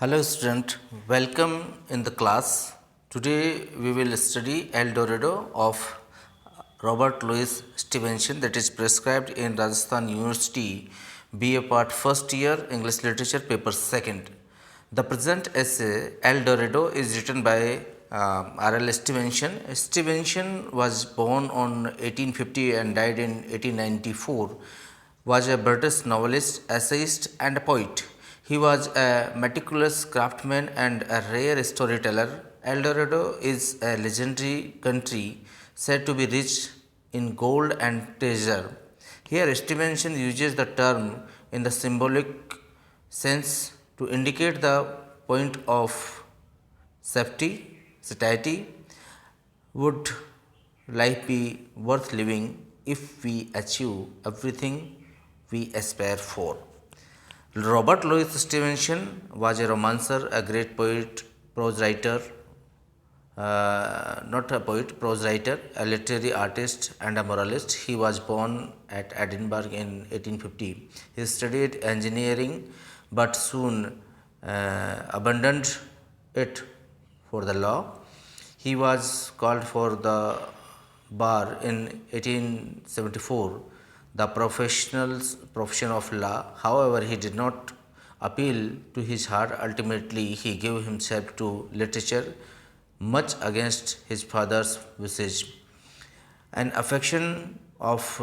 Hello student, welcome in the class. Today we will study El Dorado of Robert Louis Stevenson, that is prescribed in Rajasthan University BA Part first year English Literature paper second. The present essay El Dorado is written by R.L. Stevenson. Stevenson was born on 1850 and died in 1894, was a British novelist, essayist and a poet. He was a meticulous craftsman and a rare storyteller. El Dorado is a legendary country said to be rich in gold and treasure. Here, Stevenson uses the term in the symbolic sense to indicate the point of satiety. Would life be worth living if we achieve everything we aspire for? Robert Louis Stevenson was a romancer, a great poet, prose writer, not a poet, prose writer, a literary artist, and a moralist. He was born at Edinburgh in 1850. He studied engineering but soon abandoned it for the law. He was called for the bar in 1874, the profession of law. However, he did not appeal to his heart. Ultimately, he gave himself to literature, much against his father's wishes. An affection of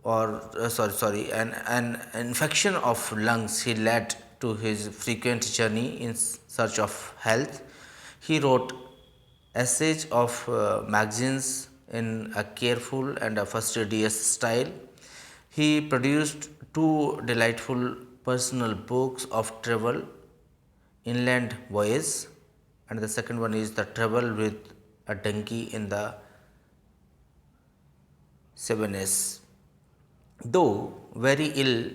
an infection of lungs he led to his frequent journey in search of health. He wrote essays of magazines in a careful and a fastidious style. He produced two delightful personal books of travel, Inland Voyage, and the second one is The Travel with a Donkey in the Cevennes. Though very ill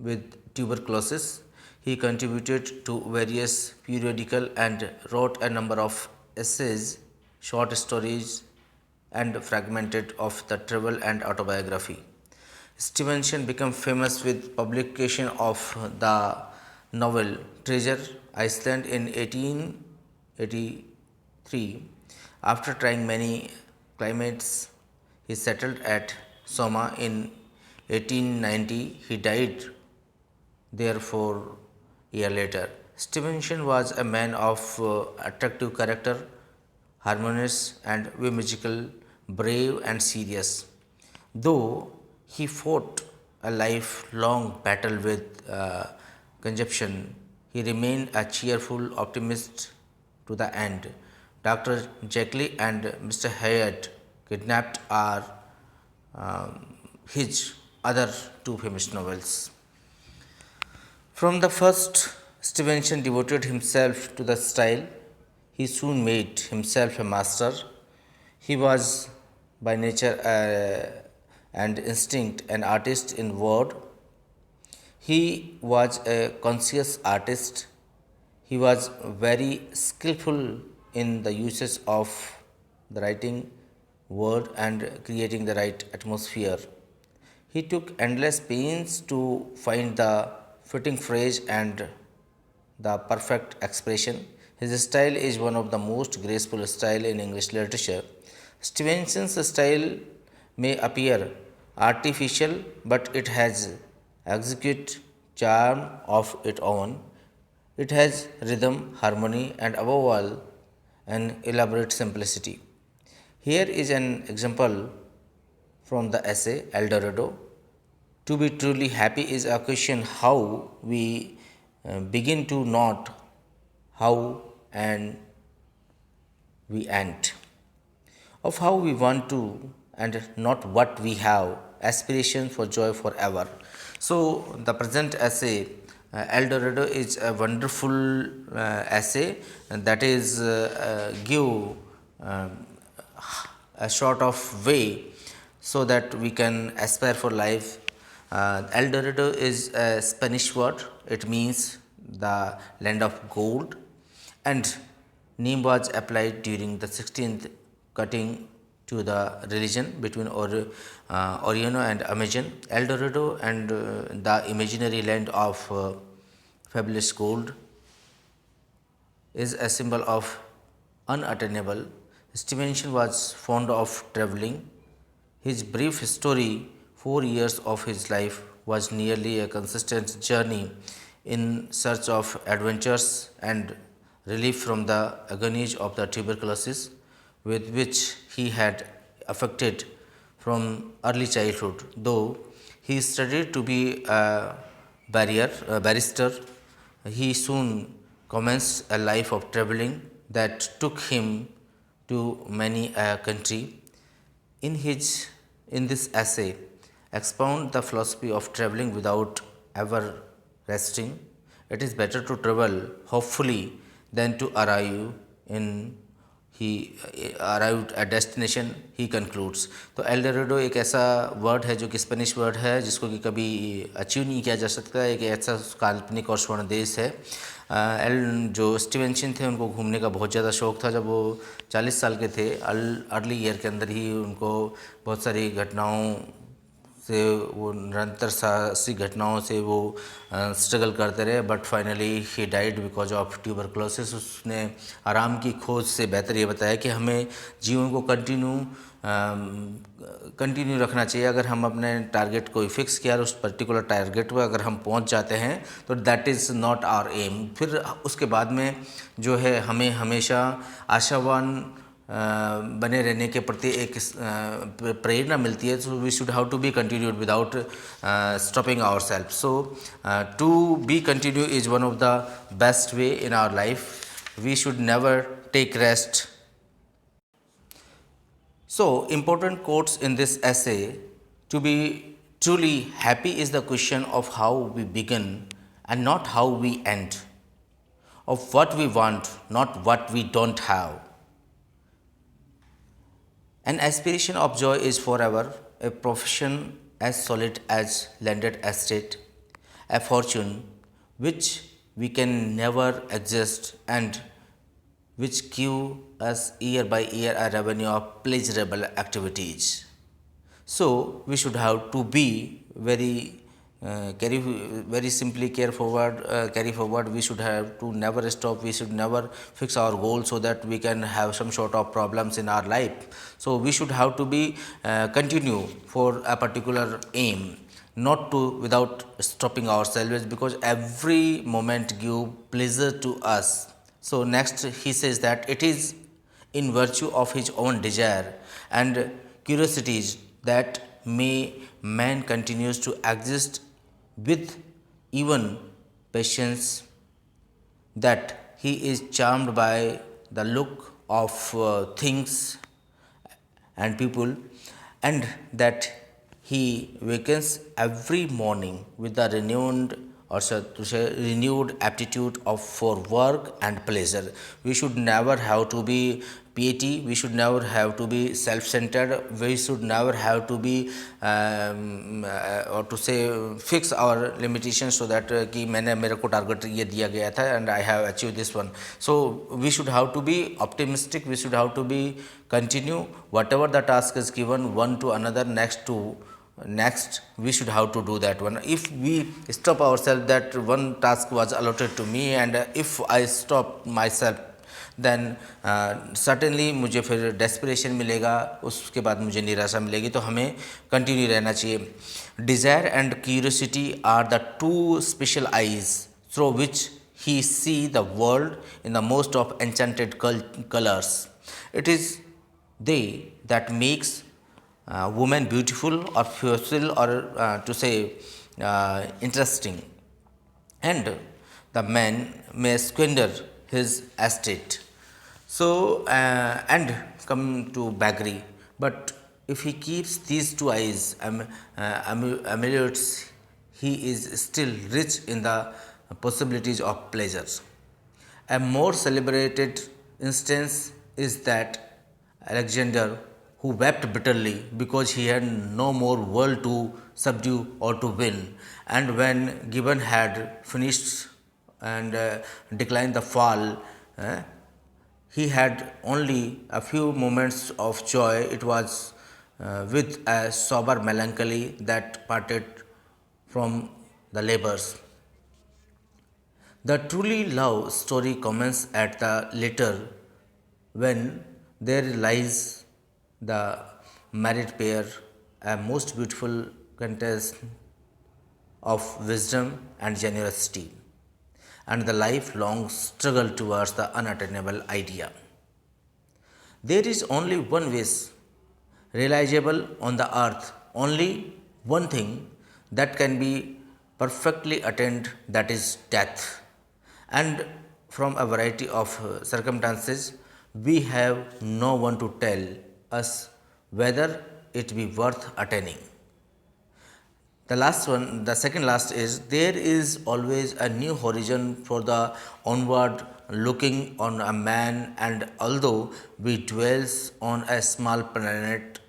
with tuberculosis, he contributed to various periodical and wrote a number of essays, short stories, and fragmented of the travel and autobiography. Stevenson became famous with publication of the novel Treasure Island in 1883. After trying many climates, he settled at Soma in 1890. He died there 4 years later. Stevenson was a man of attractive character, harmonious and whimsical, brave and serious. Though he fought a lifelong battle with consumption, he remained a cheerful optimist to the end. Dr. Jekyll and Mr. Hyde kidnapped are his other two famous novels. From the first, Stevenson devoted himself to the style. He soon made himself a master. He was by nature and instinct an artist in word. He was a conscious artist. He was very skillful in the uses of the writing word and creating the right atmosphere. He took endless pains to find the fitting phrase and the perfect expression. His style is one of the most graceful style in English literature. Stevenson's style may appear artificial, but it has exquisite charm of its own. It has rhythm, harmony, and above all, an elaborate simplicity. Here is an example from the essay El Dorado. To be truly happy is a question how we begin to not how and we end. Of how we want to and not what we have, aspiration for joy forever. So, the present essay, El Dorado, is a wonderful essay that is give a sort of way so that we can aspire for life. El Dorado is a Spanish word, it means the land of gold, and name was applied during the 16th cutting to the religion between Oriano and Amazon. El Dorado and the imaginary land of fabulous gold is a symbol of unattainable. Stevenson was fond of traveling. His brief story, 4 years of his life, was nearly a consistent journey in search of adventures and relief from the agonies of the tuberculosis with which he had affected from early childhood. Though he studied to be barrister, he soon commenced a life of traveling that took him to many a country. In this essay, expound the philosophy of traveling without ever resting. It is better to travel hopefully than to in he arrived at destination, he concludes. तो एल्डोरेडो एक ऐसा word है जो कि Spanish word है जिसको कि कभी अचीव नहीं किया जा सकता, एक ऐसा काल्पनिक और स्वर्ण देश है। जो स्टीवेंसन थे उनको घूमने का बहुत ज़्यादा शौक़ था। जब वो 40 साल के थे, अर्ली ईयर के अंदर ही उनको बहुत सारी घटनाओं से, वो निरंतर साहसी घटनाओं से वो स्ट्रगल करते रहे, but finally he died because of tuberculosis. उसने आराम की खोज से बेहतर ये बताया कि हमें जीवन को कंटिन्यू रखना चाहिए। अगर हम अपने टारगेट को फिक्स किया और उस पर्टिकुलर टारगेट पर अगर हम पहुंच जाते हैं तो that is not our aim. फिर उसके बाद में जो है हमें हमेशा आशावान बने रहने के प्रति एक प्रेरणा मिलती है। So we should have to be continued without stopping our self. So to be continue is one of the best way in our life. We should never take rest. So, important quotes in this essay: to be truly happy is the question of how we begin and not how we end, of what we want, not what we don't have. An aspiration of joy is forever, a profession as solid as landed estate, a fortune which we can never exist and which give us year by year a revenue of pleasurable activities. So we should have to be very simply carry forward. We should have to never stop. We should never fix our goal so that we can have some sort of problems in our life. So we should have to be continue for a particular aim, not to without stopping ourselves, because every moment give pleasure to us. So next he says that it is in virtue of his own desire and curiosities that man continues to exist with even patience, that he is charmed by the look of things and people, and that he wakens every morning with the renewed aptitude for work and pleasure. We should never have to be piety. We should never have to be self-centered. We should never have to be or to say fix our limitations so that कि मैंने मेरे को target ये दिया गया था and I have achieved this one. So we should have to be optimistic. We should have to be continue whatever the task is given one to another, next we should have to do that one. If we stop ourselves that one task was allotted to me and if I stop myself, then certainly मुझे फिर desperation मिलेगा, उसके बाद मुझे निराशा मिलेगी। तो हमें कंटिन्यू रहना चाहिए। Desire and curiosity are the two special eyes through which he see the world in the most of enchanted colors. It is they that makes woman beautiful or facile or to say interesting, and the man may squander his estate. So and come to beggary, but if he keeps these two eyes ameliorates, he is still rich in the possibilities of pleasures. A more celebrated instance is that Alexander, who wept bitterly because he had no more world to subdue or to win, and when Gibbon had finished and declined the fall, he had only a few moments of joy. It was with a sober melancholy that parted from the labors. The truly love story commences at the later when there lies the married pair, a most beautiful contest of wisdom and generosity, and the lifelong struggle towards the unattainable idea. There is only one wish realizable on the earth, only one thing that can be perfectly attained, that is death. And from a variety of circumstances, we have no one to tell us whether it be worth attaining. The last one, the second last is there is always a new horizon for the onward looking on a man, and although we dwells on a small planet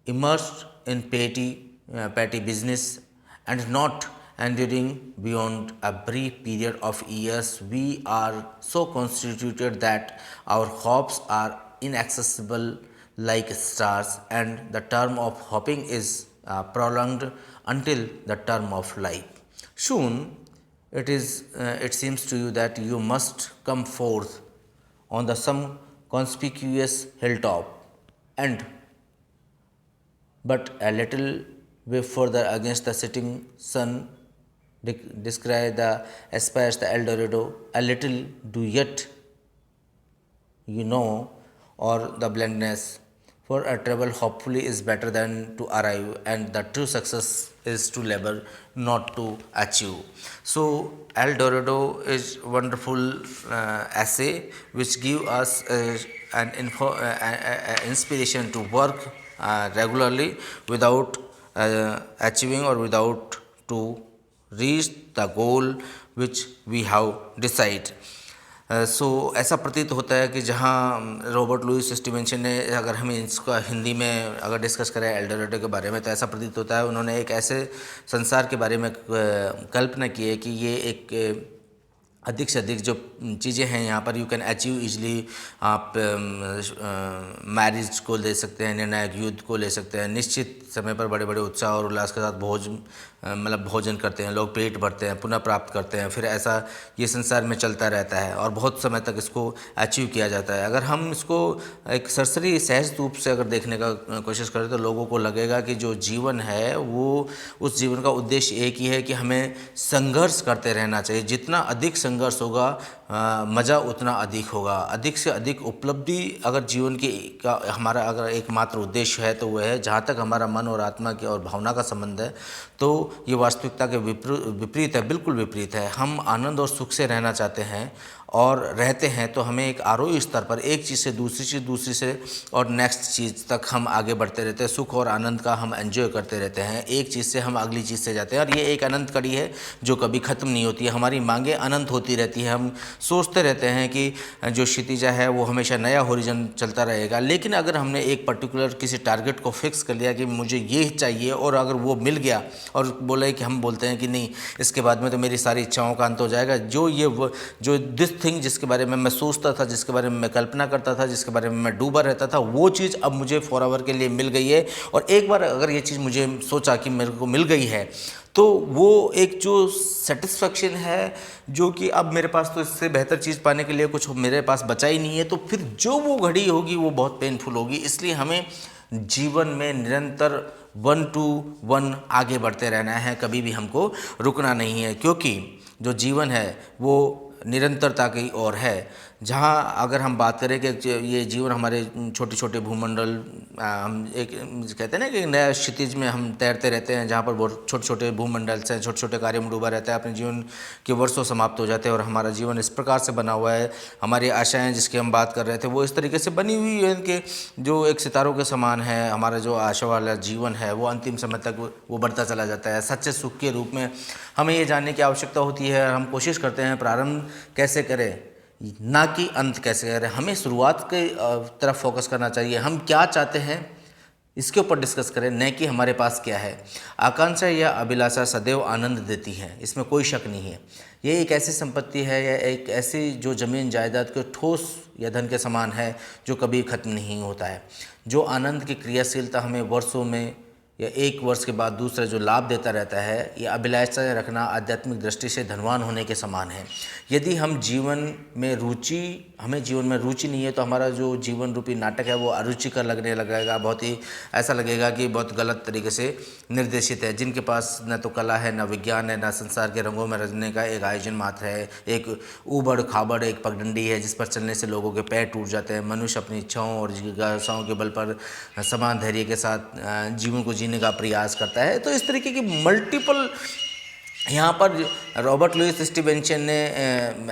immersed in petty business and not enduring beyond a brief period of years, we are so constituted that our hopes are inaccessible like stars, and the term of hopping is prolonged until the term of life. Soon it seems to you that you must come forth on the some conspicuous hilltop, and but a little way further against the setting sun descry the aspires the El Dorado. A little do yet you know, or the blindness. For a travel hopefully is better than to arrive, and the true success is to labor, not to achieve. So El Dorado is wonderful essay which give us inspiration to work regularly without achieving or without to reach the goal which we have decided. सो ऐसा प्रतीत होता है कि जहाँ Robert Louis Stevenson ने, अगर हम इसका हिंदी में अगर डिस्कस करें एल डोराडो के बारे में, तो ऐसा प्रतीत होता है उन्होंने एक ऐसे संसार के बारे में कल्पना की है कि ये एक अधिक से अधिक जो चीज़ें हैं यहाँ पर यू कैन अचीव इजली। आप मैरिज को ले सकते हैं, निर्णायक युद्ध को ले सकते हैं, निश्चित समय पर बड़े बड़े उत्साह और उल्लास के साथ भोजन करते हैं, लोग पेट भरते हैं, पुनः प्राप्त करते हैं, फिर ऐसा ये संसार में चलता रहता है और बहुत समय तक इसको अचीव किया जाता है। अगर हम इसको एक सरसरी सहज रूप से अगर देखने का कोशिश करें तो लोगों को लगेगा कि जो जीवन है वो उस जीवन का उद्देश्य एक ही है कि हमें संघर्ष करते रहना चाहिए। जितना अधिक संघर्ष होगा मज़ा उतना अधिक होगा। अधिक से अधिक उपलब्धि अगर जीवन की का हमारा अगर एकमात्र उद्देश्य है तो वह है, जहाँ तक हमारा मन और आत्मा की और भावना का संबंध है, तो ये वास्तविकता के विपरीत है, बिल्कुल विपरीत है। हम आनंद और सुख से रहना चाहते हैं और रहते हैं तो हमें एक आरोही स्तर पर एक चीज़ से दूसरी से और नेक्स्ट चीज़ तक हम आगे बढ़ते रहते हैं। सुख और आनंद का हम एंजॉय करते रहते हैं, एक चीज़ से हम अगली चीज़ से जाते हैं और ये एक अनंत कड़ी है जो कभी ख़त्म नहीं होती है। हमारी मांगें अनंत होती रहती है, हम सोचते रहते हैं कि जो क्षितिजा है वो हमेशा नया होरिजन चलता रहेगा। लेकिन अगर हमने एक पर्टिकुलर किसी टारगेट को फिक्स कर लिया कि मुझे ये चाहिए और अगर वो मिल गया और बोले कि हम बोलते हैं कि नहीं इसके बाद में तो मेरी सारी इच्छाओं का अंत हो जाएगा, जो दिस थिंग जिसके बारे में मैं सोचता था, जिसके बारे में मैं कल्पना करता था, जिसके बारे में मैं डूबा रहता था, वो चीज़ अब मुझे फॉर एवर के लिए मिल गई है। और एक बार अगर ये चीज़ मुझे सोचा कि मेरे को मिल गई है तो वो एक जो सेटिस्फैक्शन है जो कि अब मेरे पास तो इससे बेहतर चीज़ पाने के लिए कुछ मेरे पास बचा ही नहीं है, तो फिर जो वो घड़ी होगी वो बहुत पेनफुल होगी। इसलिए हमें जीवन में निरंतर 1 to 1 आगे बढ़ते रहना है, कभी भी हमको रुकना नहीं है, क्योंकि जो जीवन है वो निरंतरता की ओर है। जहाँ अगर हम बात करें कि ये जीवन हमारे छोटे छोटे भूमंडल, हम एक कहते हैं ना कि नया क्षितिज में हम तैरते रहते हैं, जहाँ पर बहुत छोटे छोटे भूमंडल से छोटे छोटे कार्यों में डूबा रहता है, अपने जीवन के वर्षों समाप्त हो जाते हैं और हमारा जीवन इस प्रकार से बना हुआ है। हमारी आशाएं जिसकी हम बात कर रहे थे वो इस तरीके से बनी हुई है कि जो एक सितारों के समान है। हमारा जो आशा वाला जीवन है वो अंतिम समय तक वो बढ़ता चला जाता है। सच्चे सुख के रूप में हमें ये जानने की आवश्यकता होती है, हम कोशिश करते हैं प्रारंभ कैसे करें, ना कि अंत कैसे करें। हमें शुरुआत की तरफ फोकस करना चाहिए, हम क्या चाहते हैं इसके ऊपर डिस्कस करें, न कि हमारे पास क्या है। आकांक्षा या अभिलाषा सदैव आनंद देती है, इसमें कोई शक नहीं है। ये एक ऐसी संपत्ति है या एक ऐसी जो ज़मीन जायदाद के ठोस या धन के समान है जो कभी ख़त्म नहीं होता है। जो आनंद की क्रियाशीलता हमें वर्षों में या एक वर्ष के बाद दूसरा जो लाभ देता रहता है, ये अभिलाषा रखना आध्यात्मिक दृष्टि से धनवान होने के समान है। यदि हमें जीवन में रुचि नहीं है तो हमारा जो जीवन रूपी नाटक है वो अरुचिकर लगने लगेगा, बहुत ही ऐसा लगेगा कि बहुत गलत तरीके से निर्देशित है। जिनके पास न तो कला है, न विज्ञान है, न संसार के रंगों में रचने का एक आयोजन मात्र है, एक ऊबड़ खाबड़ एक पगडंडी है जिस पर चलने से लोगों के पैर टूट जाते हैं। मनुष्य अपनी इच्छाओं और जिज्ञासाओं के बल पर समान धैर्य के साथ जीवन को जीने का प्रयास करता है। तो इस तरीके की मल्टीपल यहाँ पर रॉबर्ट लुइस स्टीवेंसन ने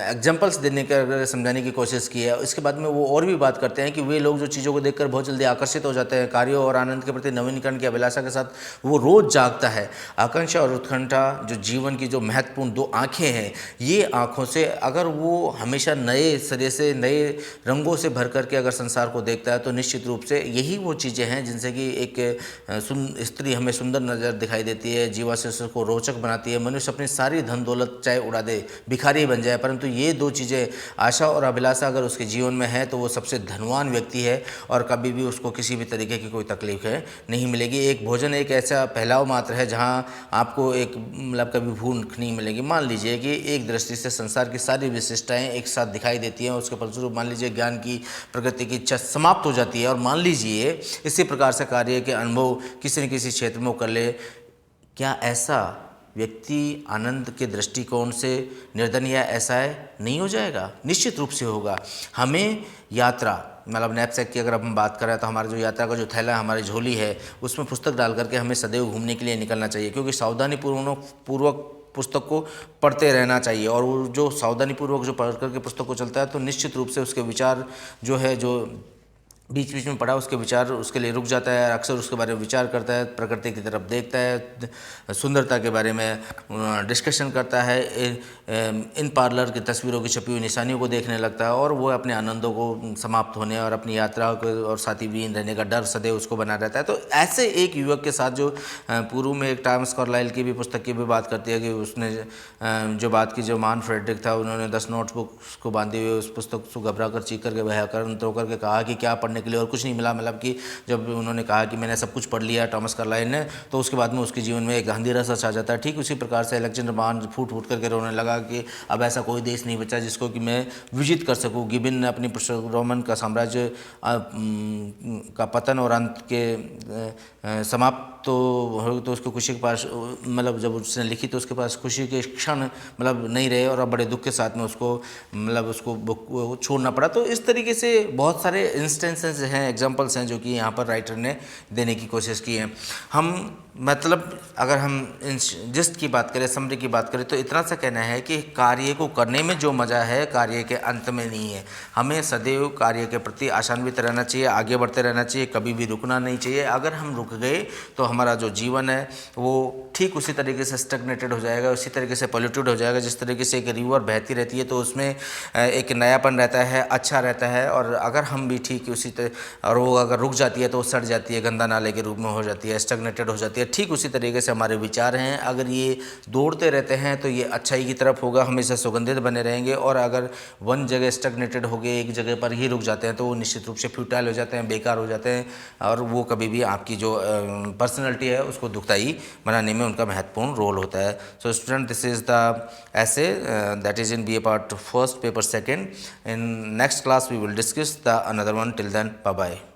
एग्जांपल्स देने का समझाने की कोशिश की है। इसके बाद में वो और भी बात करते हैं कि वे लोग जो चीज़ों को देखकर बहुत जल्दी आकर्षित हो जाते हैं, कार्यों और आनंद के प्रति नवीनीकरण की अभिलाषा के साथ वो रोज़ जागता है। आकांक्षा और उत्कंठा जो जीवन की जो महत्वपूर्ण दो आँखें हैं, ये आँखों से अगर वो हमेशा नए सिरे से नए रंगों से भर करके अगर संसार को देखता है तो निश्चित रूप से यही वो चीज़ें हैं जिनसे कि एक स्त्री हमें सुंदर नज़र दिखाई देती है, जीवा से उसको रोचक बनाती है। मनुष्य अपनी सारी धन दौलत चाहे उड़ा दे, भिखारी बन जाए, परंतु ये दो चीज़ें आशा और अभिलाषा अगर उसके जीवन में है तो वो सबसे धनवान व्यक्ति है और कभी भी उसको किसी भी तरीके की कोई तकलीफ है नहीं मिलेगी। एक भोजन एक ऐसा फैलाव मात्र है जहाँ आपको एक मतलब कभी भूख नहीं मिलेगी। मान लीजिए कि एक दृष्टि से संसार की सारी विशिष्टताएँ एक साथ दिखाई देती हैं, उसके फलस्वरूप मान लीजिए ज्ञान की प्रगति की इच्छा समाप्त हो जाती है और मान लीजिए इसी प्रकार से कार्य के अनुभव किसी न किसी क्षेत्र में कर ले, क्या ऐसा व्यक्ति आनंद के दृष्टिकोण से निर्धन या असहाय नहीं हो जाएगा? निश्चित रूप से होगा। हमें यात्रा मतलब नैपसैक की अगर हम बात करें तो हमारा जो यात्रा का जो थैला है, हमारी झोली है, उसमें पुस्तक डाल करके हमें सदैव घूमने के लिए निकलना चाहिए, क्योंकि सावधानीपूर्वक पुस्तक को पढ़ते रहना चाहिए। और वो जो सावधानीपूर्वक जो पढ़ करके पुस्तक को चलता है तो निश्चित रूप से उसके विचार जो है, जो बीच बीच में पढ़ा उसके विचार उसके लिए रुक जाता है, अक्सर उसके बारे में विचार करता है, प्रकृति की तरफ देखता है, सुंदरता के बारे में डिस्कशन करता है, इन पार्लर की तस्वीरों की छपी हुई निशानियों को देखने लगता है और वो अपने आनंदों को समाप्त होने और अपनी यात्रा को और साथी विहीन रहने का डर सदैव उसको बना रहता है। तो ऐसे एक युवक के साथ जो पूर्व में एक टॉमस कार्लाइल की भी पुस्तक की भी बात करती है कि उसने जो बात की, जो मान फ्रेडरिक था, उन्होंने 10 नोटबुक्स को बांधे हुए उस पुस्तक को घबरा कर चीख करके भयाक्रांत होकर के कहा कि क्या पढ़ने के लिए और कुछ नहीं मिला। मतलब कि जब उन्होंने कहा कि मैंने सब कुछ पढ़ लिया टॉमस कार्लाइल ने, तो उसके बाद में उसके जीवन में एक अंधेरा सा छा जाता है। ठीक उसी प्रकार से अलेक्जेंडर मान फूट फूट करके रोने लगा कि अब ऐसा कोई देश नहीं बचा जिसको कि मैं विजित कर सकूं। गिबिन ने अपनी रोमन का साम्राज्य का पतन और अंत के समाप्त तो उसको खुशी के पास, मतलब जब उसने लिखी तो उसके पास खुशी के क्षण मतलब नहीं रहे और अब बड़े दुख के साथ में उसको मतलब उसको छोड़ना पड़ा। तो इस तरीके से बहुत सारे इंस्टेंसेस हैं, एग्जांपल्स हैं जो कि यहाँ पर राइटर ने देने की कोशिश की है। हम मतलब अगर हम जिस्ट की बात करें, समरी की बात करें, तो इतना सा कहना है कि कार्य को करने में जो मज़ा है कार्य के अंत में नहीं है। हमें सदैव कार्य के प्रति आशान्वित रहना चाहिए, आगे बढ़ते रहना चाहिए, कभी भी रुकना नहीं चाहिए। अगर हम रुक गए तो हमारा जो जीवन है वो ठीक उसी तरीके से स्टैग्नेटेड हो जाएगा, उसी तरीके से पॉल्यूटेड हो जाएगा। जिस तरीके से एक रिवर बहती रहती है तो उसमें एक नयापन रहता है, अच्छा रहता है, और अगर हम भी ठीक उसी और वो अगर रुक जाती है तो वो सड़ जाती है, गंदा नाले के रूप में हो जाती है, स्टैग्नेटेड हो जाती है। ठीक उसी तरीके से हमारे विचार हैं, अगर ये दौड़ते रहते हैं तो ये अच्छाई की तरफ होगा, हमेशा सुगंधित बने रहेंगे। और अगर वन जगह स्टैग्नेटेड हो गए, एक जगह पर ही रुक जाते हैं, तो वो निश्चित रूप से फ्यूटाइल हो जाते हैं, बेकार हो जाते हैं, और वो कभी भी आपकी जो पर्सनैलिटी है उसको दुखदाई बनाने में उनका महत्वपूर्ण रोल होता है। So student, this is the essay that is in BA part first, paper second. In next class we will discuss the another one. Till then, bye bye.